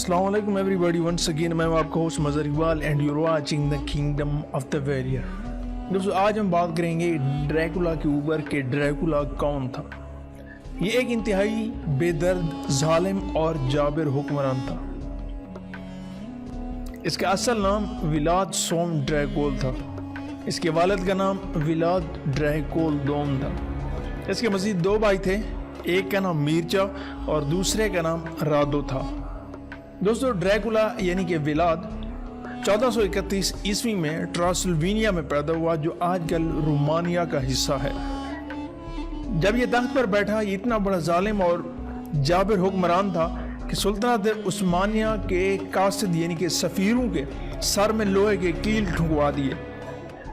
Assalamu alaikum everybody, once again मैं आपका host Mazhar Iqbal and you're watching the kingdom of the warrior। दोस्तों आज हम बात करेंगे ड्रैकुला के ऊपर कि ड्रैकुला कौन था। ये एक इंतहाई बेदर्द, जालिम और जाबिर हुक्मरान था। इसका असल नाम विलाद सोम ड्रैकोल था। इसके वालिद का नाम विलाद ड्रैकोल दोम था। इसके मज़ीद दो भाई थे, एक का नाम मीर्जा और दूसरे का नाम रादो था। दोस्तों ड्रैकुला यानी कि विलाद 1431 ईस्वी में ट्रांसिल्वेनिया में पैदा हुआ, जो आजकल रोमानिया का हिस्सा है। जब ये तख्त पर बैठा, ये इतना बड़ा जालिम और जाबिर हुक्मरान था कि सुल्तानत उस्मानिया के कासिद यानी कि सफ़ीरों के सर में लोहे के कील ठुकवा दिए।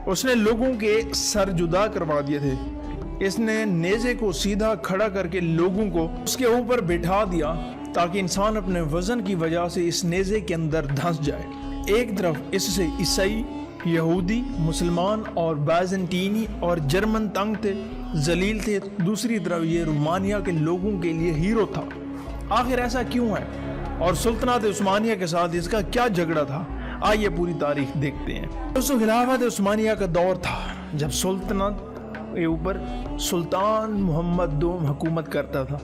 उसने लोगों के सर जुदा करवा दिए थे। इसने नेज़े को सीधा खड़ा करके लोगों को उसके ऊपर बिठा दिया ताकि इंसान अपने वजन की वजह से इस नेज़े के अंदर धंस जाए। एक तरफ इससे ईसाई, यहूदी, मुसलमान और बाज़ंटीनी और जर्मन तंग थे, जलील थे। दूसरी तरफ ये रोमानिया के लोगों के लिए हीरो था। आखिर ऐसा क्यों है और सुल्तानत उस्मानिया के साथ इसका क्या झगड़ा था? आइए पूरी तारीख देखते हैं। दोस्तों खिलाफत उस्मानिया का दौर था जब सुल्तानत के ऊपर सुल्तान मोहम्मद दोम हुकूमत करता था।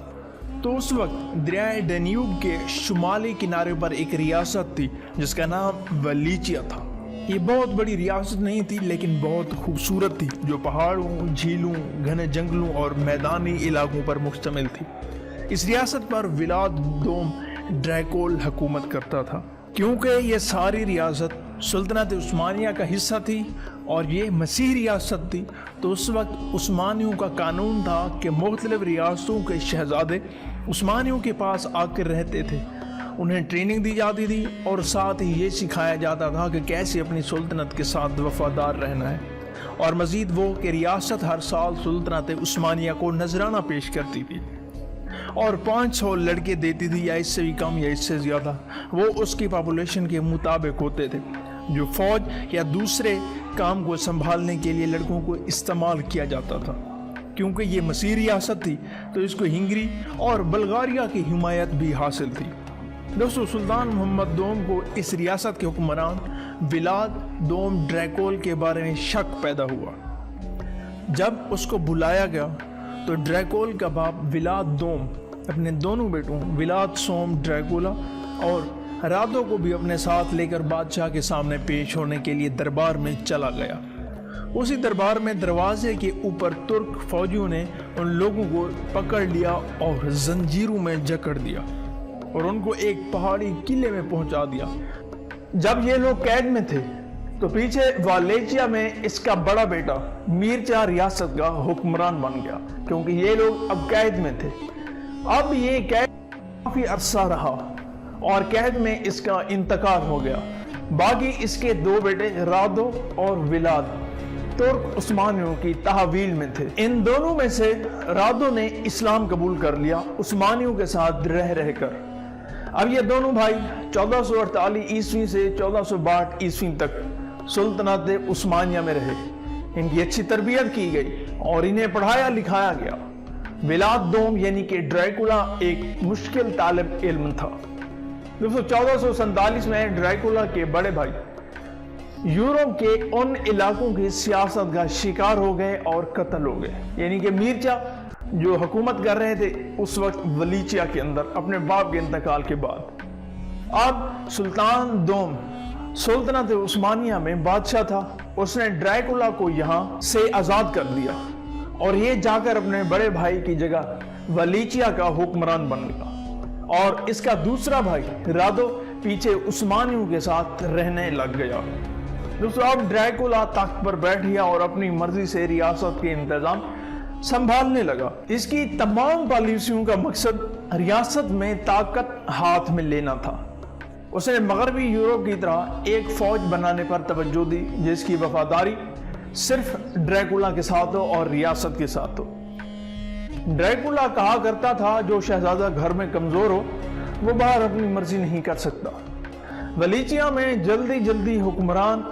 तो उस वक्त दरियाए डैन्यूब के शुमाली किनारे पर एक रियासत थी जिसका नाम वलीचिया था। ये बहुत बड़ी रियासत नहीं थी लेकिन बहुत खूबसूरत थी, जो पहाड़ों, झीलों, घने जंगलों और मैदानी इलाकों पर मुश्तमिल थी। इस रियासत पर विलाद दोम ड्रैकोल हुकूमत करता था। क्योंकि ये सारी रियासत सुल्तानत उस्मानिया का हिस्सा थी और ये मसीह रियासत थी, तो उस वक्त उस्मानियों का कानून था कि मुख्तलिफ रियासतों के शहजादे उस्मानियों के पास आकर रहते थे। उन्हें ट्रेनिंग दी जाती थी और साथ ही ये सिखाया जाता था कि कैसे अपनी सुल्तानत के साथ वफादार रहना है। और मज़ीद वो कि रियासत हर साल सुल्तानत उस्मानिया को नजराना पेश करती थी और 500 लड़के देती थी, या इससे भी कम या इससे ज़्यादा, वो उसकी पॉपुलेशन के मुताबिक होते थे, जो फ़ौज या दूसरे काम को संभालने के लिए लड़कों को इस्तेमाल किया जाता था। क्योंकि ये मसीह रियासत थी तो इसको हंगरी और बल्गारिया की हिमायत भी हासिल थी। दोस्तों सुल्तान मोहम्मद दोम को इस रियासत के हुक्मरान विलाद दोम ड्रैकोल के बारे में शक पैदा हुआ। जब उसको बुलाया गया तो ड्रैकोल का बाप विलाद दोम अपने दोनों बेटों विलाद सोम ड्रैकुला और रादो को भी अपने साथ लेकर बादशाह के सामने पेश होने के लिए दरबार में चला गया। उसी दरबार में दरवाजे के ऊपर तुर्क फौजियों ने उन लोगों को पकड़ लिया और जंजीरों में जकड़ दिया और उनको एक पहाड़ी किले में पहुंचा दिया। जब ये लोग कैद में थे तो पीछे वालेचिया में इसका बड़ा बेटा मीर्जा रियासत का हुक्मरान बन गया, क्योंकि ये लोग अब कैद में थे। अब ये कैद काफी अरसा रहा और कैद में इसका इंतकाल हो गया। बाकी इसके दो बेटे रादो और विलाद तुर्क उस्मानियों की तहवील में थे। इन दोनों में से रादो ने इस्लाम कबूल कर लिया उस्मानियों के साथ रह रहकर। अब ये दोनों भाई 1448 ईस्वी से 1462 ईस्वी तक सुल्तानत उस्मानिया में रहे। इनकी अच्छी तरबियत की गई और इन्हें पढ़ाया लिखाया गया। विलाद दोम यानी कि ड्रैकुला एक मुश्किल तालिब इल्म था। दोस्तों 1447 में ड्रैकुला के बड़े भाई यूरोप के उन इलाकों की सियासत का शिकार हो गए और कत्ल हो गए। यानी कि मीर्जा जो हुकूमत कर रहे थे उस वक्त वलीचिया के अंदर अपने बाप के इंतकाल के बाद। अब सुल्तान दोम सुल्तानत उस्मानिया में बादशाह था। उसने ड्रैकुला को यहाँ से आज़ाद कर दिया और ये जाकर अपने बड़े भाई की जगह वलीचिया का हुक्मरान बन गया और इसका दूसरा भाई रादो पीछे उस्मानियों के साथ रहने लग गया। दोस्तों अब ड्रैकुला तख्त पर बैठ गया और अपनी मर्जी से रियासत के इंतजाम संभालने लगा। इसकी तमाम पॉलिसियों का मकसद रियासत में ताकत हाथ में लेना था। उसने मगरबी यूरोप की तरह एक फौज बनाने पर तवज्जो दी जिसकी वफादारी सिर्फ ड्रैकुला के साथ हो और रियासत के साथ हो। ड्रैकुला कहा करता था जो शहजादा घर में कमजोर हो वो बाहर अपनी मर्जी नहीं कर सकता। वलीचिया में जल्दी जल्दी हुक्मरान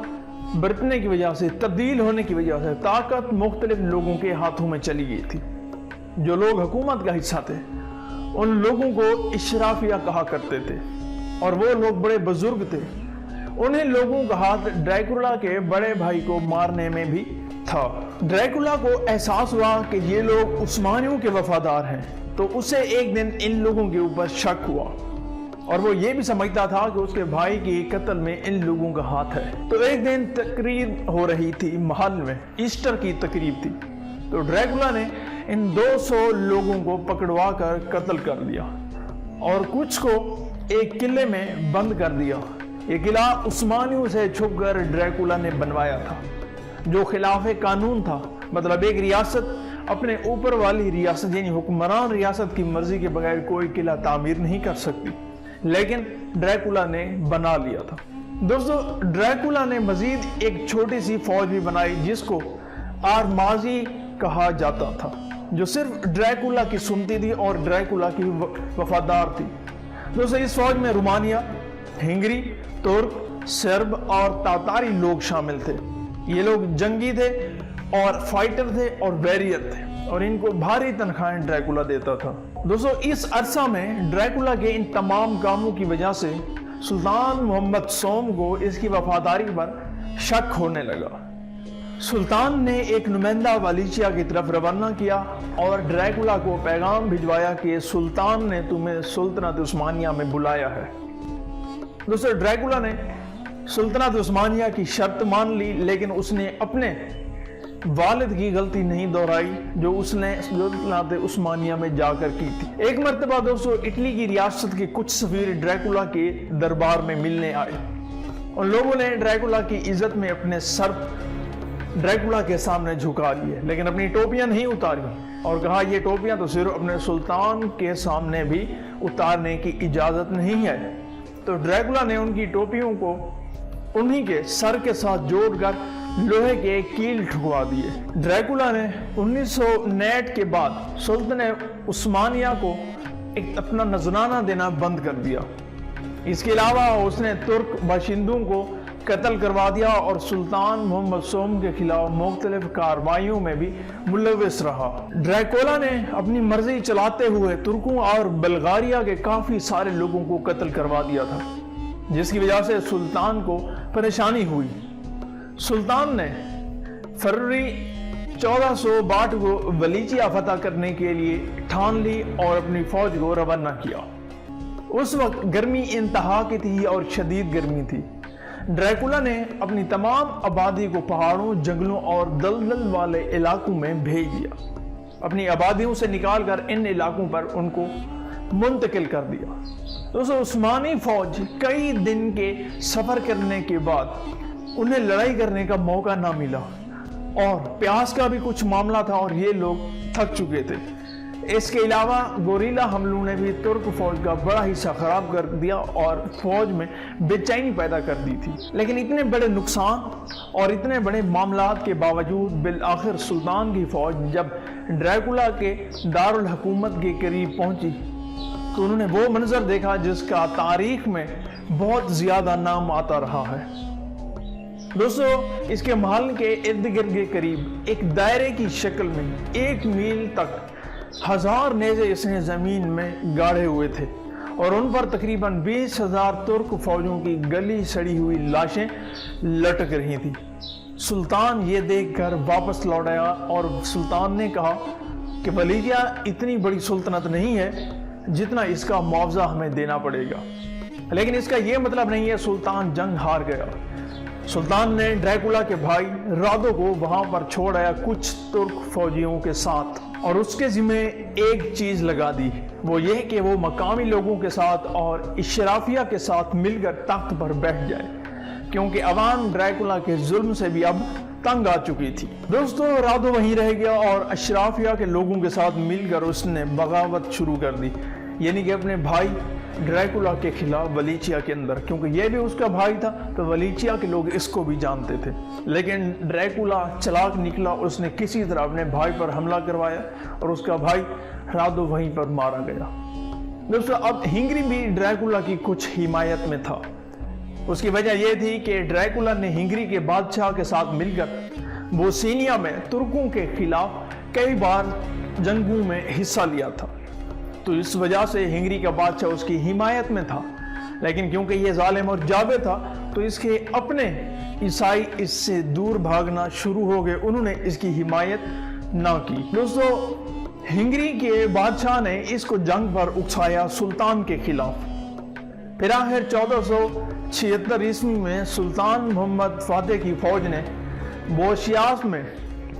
बरतने की वजह से, तब्दील होने की वजह से ताकत मुख्तलिफ लोगों के हाथों में चली गई थी। जो लोग हुकूमत का हिस्सा थे उन लोगों को इशराफिया कहा करते थे। और वो लोग बड़े बुजुर्ग थे। उन्हीं लोगों का हाथ ड्रैकुला के बड़े भाई को मारने में भी था। ड्रैकुला को एहसास हुआ कि ये लोग उस्मानियों के वफादार हैं, तो उसे एक दिन इन लोगों के ऊपर शक हुआ और वो ये भी समझता था कि उसके भाई के कत्ल में इन लोगों का हाथ है। तो एक दिन तकरीब हो रही थी महल में, ईस्टर की तकरीब थी। तो ड्रैकुला ने इन 200 लोगों को पकड़वा कर कत्ल कर दिया और कुछ को एक किले में बंद कर दिया। ये किला उस्मानियों से छुपकर ड्रैकुला ने बनवाया था, जो खिलाफे कानून था। मतलब एक रियासत अपने ऊपर वाली रियासत यानी हुक्मरान रियासत की मर्जी के बगैर कोई किला तामीर नहीं कर सकती, लेकिन ड्रैकुला ने बना लिया था। दोस्तों, ड्रैकुला ने मजीद एक छोटी सी फौज भी बनाई जिसको आर्माजी कहा जाता था, जो सिर्फ ड्रैकुला की सुनती थी और ड्रैकुला की वफादार थी। दोस्तों, इस फौज में रोमानिया, हिंगरी, तुर्क, सर्ब और तातारी लोग शामिल थे। ये लोग जंगी थे और फाइटर थे और वैरियर थे और इनको भारी तनख्वाहें ड्रैकुला देता था। दोस्तों, इस अरसा में ड्रैकुला के इन तमाम कामों की वजह से सुल्तान मोहम्मद सोम को इसकी वफादारी पर शक होने लगा। सुल्तान ने एक नुमाइंदा वलीचिया की तरफ रवाना किया और ड्रैकुला को पैगाम भिजवाया कि सुल्तान ने तुम्हें सुल्तनत उस्मानिया में बुलाया है। दोस्तों, ड्रैकुला ने सुल्तनत उस्मानिया की शर्त मान ली, लेकिन उसने अपने वालिद की गलती नहीं दोहराई जो उसने सुल्तनत उस्मानिया में जाकर की थी। एक मर्तबा दोस्तों, इटली की रियासत के कुछ सफीर ड्रैकुला के दरबार में मिलने आए। उन लोगों ने ड्रैकुला की इज्जत में अपने सर ड्रैकुला के सामने झुका लिए, लेकिन अपनी टोपियां नहीं उतारी और कहा ये टोपियां तो सिर्फ अपने सुल्तान के सामने भी उतारने की इजाजत नहीं है। तो ड्रैकुला ने उनकी टोपियों को उन्हीं के सर के साथ जोड़कर लोहे के कील ठुकवा दिए। ड्रैकुला ने 1909 के बाद सुल्तान उस्मानिया को एक अपना नजराना देना बंद कर दिया। इसके अलावा उसने तुर्क बाशिंदों को कत्ल करवा दिया और सुल्तान मोहम्मद सोम के खिलाफ मुख्तलिफ कार्रवाइयों में भी मुलव्विस रहा। ड्रैकुला ने अपनी मर्जी चलाते हुए तुर्कों और बल्गारिया के काफी सारे लोगों को कत्ल करवा दिया था, जिसकी वजह से सुल्तान को परेशानी हुई। सुल्तान ने फरवरी 1462 को वलीचिया फतह करने के लिए ठान ली और अपनी फौज को रवाना किया। उस वक्त गर्मी इंतहा की थी और शदीद गर्मी थी। ड्रैकुला ने अपनी तमाम आबादी को पहाड़ों, जंगलों और दलदल वाले इलाकों में भेज दिया। अपनी आबादियों से निकालकर इन इलाकों पर उनको मुंतकिल कर दिया। दोस्तों, उस्मानी फौज कई दिन के सफर करने के बाद उन्हें लड़ाई करने का मौका ना मिला और प्यास का भी कुछ मामला था और ये लोग थक चुके थे। इसके अलावा गोरीला हमलों ने भी तुर्क फौज का बड़ा हिस्सा खराब कर दिया और फौज में बेचैनी पैदा कर दी थी। लेकिन इतने बड़े नुकसान और इतने बड़े मामलात के बावजूद बिल आखिर सुल्तान की फौज जब ड्रैकुला के दारुल हुकूमत के करीब पहुंची तो उन्होंने वो मंजर देखा जिसका तारीख में बहुत ज्यादा नाम आता रहा है। दोस्तों, इसके महल के इर्द गिर्द के करीब एक दायरे की शक्ल में 1 मील तक 1000 नेज़े इसने जमीन में गाड़े हुए थे और उन पर तकरीबन 20,000 तुर्क फौजों की गली सड़ी हुई लाशें लटक रही थी। सुल्तान ये देखकर वापस लौट आया और सुल्तान ने कहा कि वलीचिया इतनी बड़ी सुल्तनत नहीं है जितना इसका मुआवजा हमें देना पड़ेगा। लेकिन इसका यह मतलब नहीं है सुल्तान जंग हार गया। सुल्तान ने ड्रैकुला के भाई रादो को वहां पर छोड़ आया कुछ तुर्क फौजियों के साथ और उसके जिम्मे एक चीज लगा दी, वो ये कि वो मकामी लोगों के साथ और इशराफिया के साथ मिलकर तख्त पर बैठ जाए, क्योंकि अवाम ड्रैकुला के जुल्म से भी अब तंग आ चुकी थी। दोस्तों, रादो वहीं रह गया और अशराफिया के लोगों के साथ मिलकर उसने बगावत शुरू कर दी, यानी कि अपने भाई ड्रैकुला के खिलाफ वलीचिया के अंदर, क्योंकि यह भी उसका भाई था तो वलीचिया के लोग इसको भी जानते थे। लेकिन ड्रैकुला चालाक निकला, उसने किसी तरह अपने भाई पर हमला करवाया और उसका भाई रादो वहीं पर मारा गया। दोस्तों, अब हिंगरी भी ड्रैकुला की कुछ हिमायत में था। उसकी वजह यह थी कि ड्रैकुला ने हिंगरी के बादशाह के साथ मिलकर बोस्निया में तुर्कों के खिलाफ कई बार जंगों में हिस्सा लिया था, तो इस वजह से हिंगरी का बादशाह उसकी हिमायत में था। لیکن کیونکہ یہ ظالم اور جابر تھا تو اس کے اپنے عیسائی اس سے دور بھاگنا شروع ہو گئے، انہوں نے اس کی حمایت نہ کی۔ دوستو ہنگری کے بادشاہ نے اس کو جنگ پر اکسایا سلطان کے خلاف۔ پھر آخر 1476 عیسوی میں سلطان محمد فاتح کی فوج نے بوشیاس میں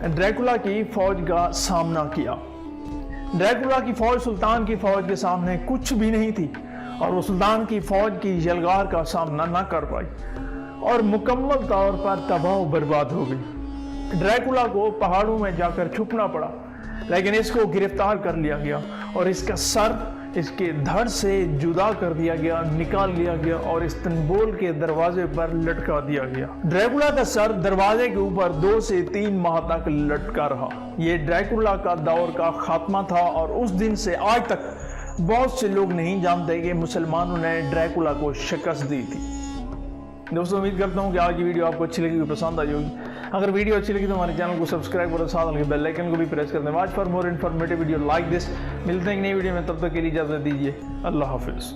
ڈریکولا کی فوج کا سامنا کیا۔ ڈریکولا کی فوج سلطان کی فوج کے سامنے کچھ بھی نہیں تھی اور وہ سلطان کی فوج کی یلغار کا سامنا نہ کر پائی اور مکمل طور پر تباہ و برباد ہو گئی۔ ڈریکولا کو پہاڑوں میں جا کر چھپنا پڑا، لیکن اس کو گرفتار کر لیا گیا اور اس کا سر اس کے دھڑ سے جدا کر دیا گیا، نکال لیا گیا اور استنبول کے دروازے پر لٹکا دیا گیا۔ ڈریکولا کا سر دروازے کے اوپر 2 سے 3 ماہ تک لٹکا رہا۔ یہ ڈریکولا کا دور کا خاتمہ تھا اور اس دن سے آج تک بہت سے لوگ نہیں جانتے کہ مسلمانوں نے ڈریکولا کو شکست دی تھی۔ دوستو امید کرتا ہوں کہ آج کی ویڈیو آپ کو اچھی لگی ہوگی، پسند آئی ہوگی۔ اگر ویڈیو اچھی لگی تو ہمارے چینل کو سبسکرائب کرو، ساتھ میں بیل آئیکن کو بھی پریس کر دیں۔ Watch for more informative video like this. ملتے ہیں ایک نئی ویڈیو میں، تب تک کے لیے اجازت دیجیے، اللہ حافظ۔